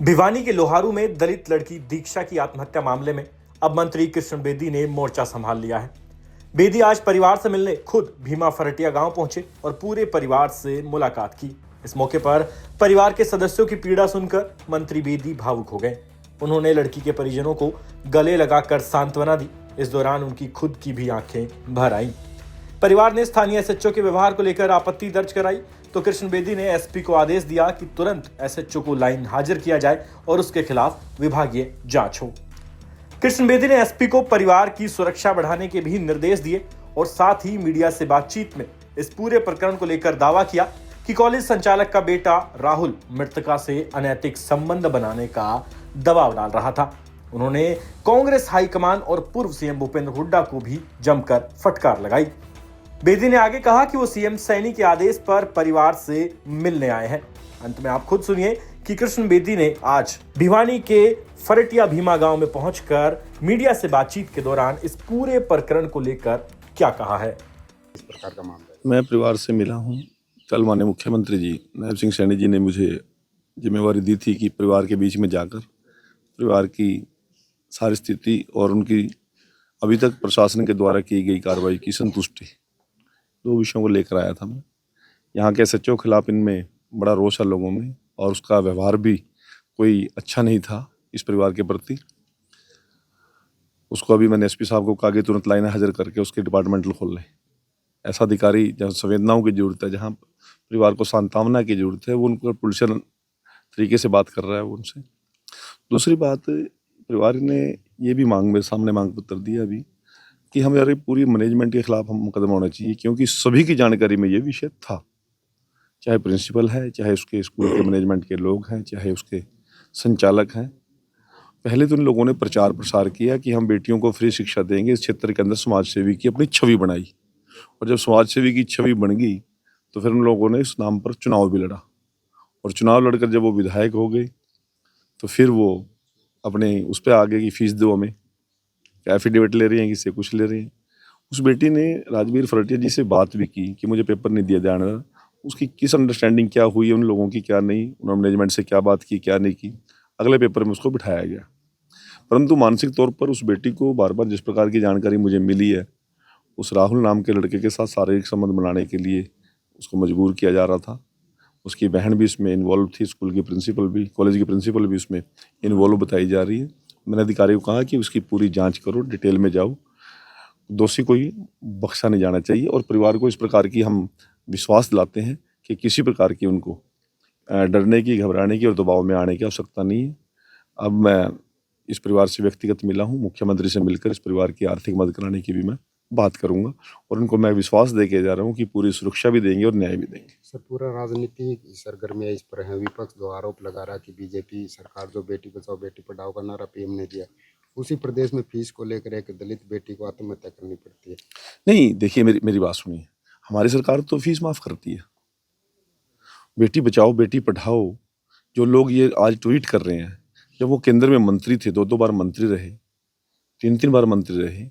भिवानी के लोहारू में दलित लड़की दीक्षा की आत्महत्या मामले में अब मंत्री कृष्ण बेदी ने मोर्चा संभाल लिया है। बेदी आज परिवार से मिलने खुद भीमा फरटिया गांव पहुंचे और पूरे परिवार से मुलाकात की। इस मौके पर परिवार के सदस्यों की पीड़ा सुनकर मंत्री बेदी भावुक हो गए। उन्होंने लड़की के परिजनों को गले लगाकर सांत्वना दी। इस दौरान उनकी खुद की भी आंखें भर आईं। परिवार ने स्थानीय एसएचओ के व्यवहार को लेकर आपत्ति दर्ज कराई तो कृष्ण बेदी ने एसपी को आदेश दिया कि तुरंत एसएचओ को लाइन हाजिर किया जाए और उसके खिलाफ विभागीय जांच हो। कृष्ण बेदी ने एसपी को परिवार की सुरक्षा बढ़ाने के भी निर्देश दिए और साथ ही मीडिया से बातचीत में इस पूरे प्रकरण को लेकर दावा किया कि कॉलेज संचालक का बेटा राहुल मृतका से अनैतिक संबंध बनाने का दबाव डाल रहा था। उन्होंने कांग्रेस हाईकमान और पूर्व सीएम भूपेंद्र हुड्डा को भी जमकर फटकार लगाई। बेदी ने आगे कहा कि वो सीएम सैनी के आदेश पर परिवार से मिलने आए हैं। अंत में आप खुद सुनिए कि कृष्ण बेदी ने आज भिवानी के फरटिया भीमा गांव में पहुंचकर मीडिया से बातचीत के दौरान इस पूरे प्रकरण को लेकर क्या कहा है। इस प्रकार का मामला है। मैं परिवार से मिला हूं। कल माननीय मुख्यमंत्री जी नायब सिंह सैनी जी ने मुझे जिम्मेवारी दी थी कि परिवार के बीच में जाकर परिवार की सारी स्थिति और उनकी अभी तक प्रशासन के द्वारा की गई कार्रवाई की संतुष्टि, दो विषयों को लेकर आया था मैं। यहाँ के एसएचओ के खिलाफ इनमें बड़ा रोष है लोगों में और उसका व्यवहार भी कोई अच्छा नहीं था इस परिवार के प्रति। उसको अभी मैंने एसपी साहब को कहा कि तुरंत लाइन हाजिर करके उसके डिपार्टमेंटल खोल लें। ऐसा अधिकारी जहाँ संवेदनाओं की जरूरत है, जहाँ परिवार को सांत्वना की जरूरत है, वो उनको पुलिसियल तरीके से बात कर रहा है वो उनसे। दूसरी बात, परिवार ने ये भी मेरे सामने मांग पत्र दिया अभी कि हमारे पूरी मैनेजमेंट के खिलाफ हम मुकदमा होना चाहिए, क्योंकि सभी की जानकारी में ये विषय था। चाहे प्रिंसिपल है, चाहे उसके स्कूल के मैनेजमेंट के लोग हैं, चाहे उसके संचालक हैं। पहले तो उन लोगों ने प्रचार प्रसार किया कि हम बेटियों को फ्री शिक्षा देंगे। इस क्षेत्र के अंदर समाज सेवी की अपनी छवि बनाई और जब समाज सेवी की छवि बन गई तो फिर उन लोगों ने इस नाम पर चुनाव भी लड़ा और चुनाव लड़कर जब वो विधायक हो गए तो फिर वो अपने उस पर आगे की फीस दो, हमें एफिडेविट ले रही हैं, किसी कुछ ले रही हैं। उस बेटी ने राजवीर फरटिया जी से बात भी की कि मुझे पेपर नहीं दिया जाने रहा। उसकी किस अंडरस्टैंडिंग क्या हुई उन लोगों की, क्या नहीं, उन्होंने मैनेजमेंट से क्या बात की, क्या नहीं की। अगले पेपर में उसको बिठाया गया, परंतु मानसिक तौर पर उस बेटी को बार बार जिस प्रकार की जानकारी मुझे मिली है, उस राहुल नाम के लड़के के साथ शारीरिक संबंध बनाने के लिए उसको मजबूर किया जा रहा था। उसकी बहन भी इसमें इन्वॉल्व थी, स्कूल की प्रिंसिपल भी, कॉलेज की प्रिंसिपल भी उसमें इन्वॉल्व बताई जा रही है। मैंने अधिकारी को कहा कि उसकी पूरी जांच करो, डिटेल में जाओ, दोषी कोई बख्शा नहीं जाना चाहिए। और परिवार को इस प्रकार की हम विश्वास दिलाते हैं कि किसी प्रकार की उनको डरने की, घबराने की और दबाव में आने की आवश्यकता नहीं है। अब मैं इस परिवार से व्यक्तिगत मिला हूँ, मुख्यमंत्री से मिलकर इस परिवार की आर्थिक मदद कराने की भी मैं बात करूंगा और उनको मैं विश्वास दे के जा रहा हूँ कि पूरी सुरक्षा भी देंगे और न्याय भी देंगे। सर, पूरा राजनीतिक सरगर्मियां इस पर है। विपक्ष जो आरोप लगा रहा कि बीजेपी सरकार जो बेटी बचाओ बेटी पढ़ाओ का नारा पीएम ने दिया, उसी प्रदेश में फीस को लेकर एक दलित बेटी को आत्महत्या करनी पड़ती है। नहीं, देखिए मेरी बात सुनिए। हमारी सरकार तो फीस माफ करती है। बेटी बचाओ बेटी पढ़ाओ जो लोग ये आज ट्वीट कर रहे हैं, जब वो केंद्र में मंत्री थे, 2 बार मंत्री रहे, 3 बार मंत्री रहे,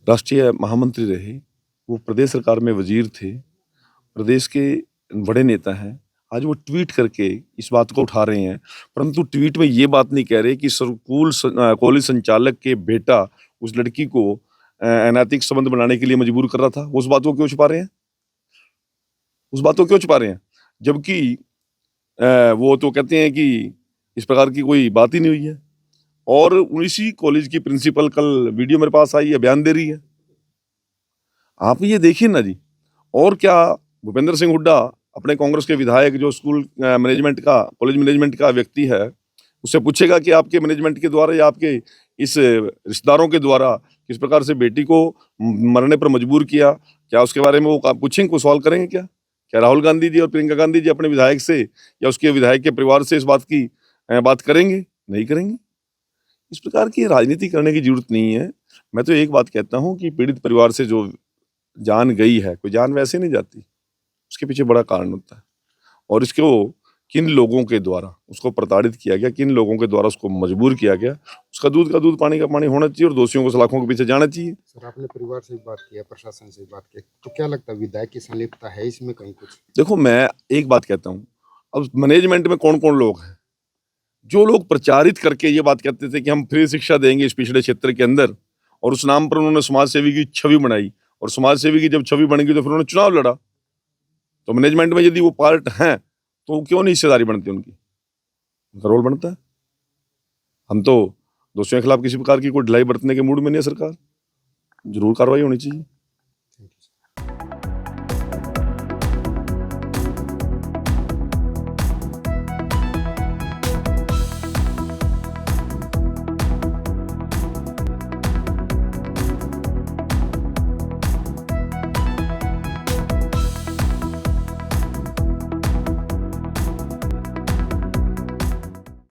राष्ट्रीय महामंत्री रहे, वो प्रदेश सरकार में वजीर थे, प्रदेश के बड़े नेता हैं। आज वो ट्वीट करके इस बात को उठा रहे हैं, परंतु ट्वीट में ये बात नहीं कह रहे कि स्कूल कॉलेज संचालक के बेटा उस लड़की को अनैतिक संबंध बनाने के लिए मजबूर कर रहा था। उस बात को क्यों छुपा रहे हैं? उस बात को क्यों छुपा रहे हैं? जबकि वो तो कहते हैं कि इस प्रकार की कोई बात ही नहीं हुई है। और इसी कॉलेज की प्रिंसिपल कल वीडियो मेरे पास आई है, बयान दे रही है। आप ये देखिए ना जी। और क्या भूपेंद्र सिंह हुड्डा अपने कांग्रेस के विधायक जो स्कूल मैनेजमेंट का, कॉलेज मैनेजमेंट का व्यक्ति है, उससे पूछेगा कि आपके मैनेजमेंट के द्वारा या आपके इस रिश्तेदारों के द्वारा किस प्रकार से बेटी को मरने पर मजबूर किया? क्या उसके बारे में वो पूछेंगे, कोई सवाल करेंगे? क्या राहुल गांधी जी और प्रियंका गांधी जी अपने विधायक से या उसके विधायक के परिवार से इस बात की बात करेंगे? नहीं करेंगे। इस प्रकार की राजनीति करने की जरूरत नहीं है। मैं तो एक बात कहता हूं कि पीड़ित परिवार से जो जान गई है, कोई जान वैसे नहीं जाती, उसके पीछे बड़ा कारण होता है। और इसको किन लोगों के द्वारा उसको प्रताड़ित किया गया, किन लोगों के द्वारा उसको मजबूर किया गया, उसका दूध का दूध पानी का पानी होना चाहिए और दोषियों को सलाखों के पीछे जाना चाहिए। सर, आपने परिवार से बात किया, प्रशासन से बात की, तो क्या लगता है विधायक की संलिप्तता है इसमें कहीं कुछ? देखो, मैं एक बात कहता हूँ, अब मैनेजमेंट में कौन कौन लोग हैं? जो लोग प्रचारित करके ये बात कहते थे कि हम फ्री शिक्षा देंगे इस पिछड़े क्षेत्र के अंदर, और उस नाम पर उन्होंने समाज सेवी की छवि बनाई, और समाज सेवी की जब छवि बन गई तो फिर उन्होंने चुनाव लड़ा। तो मैनेजमेंट में यदि वो पार्ट हैं तो क्यों नहीं हिस्सेदारी बनती उनकी, उनका रोल बनता है। हम तो दोषियों के खिलाफ किसी प्रकार की कोई ढिलाई बरतने के मूड में नहीं है सरकार, जरूर कार्रवाई होनी चाहिए।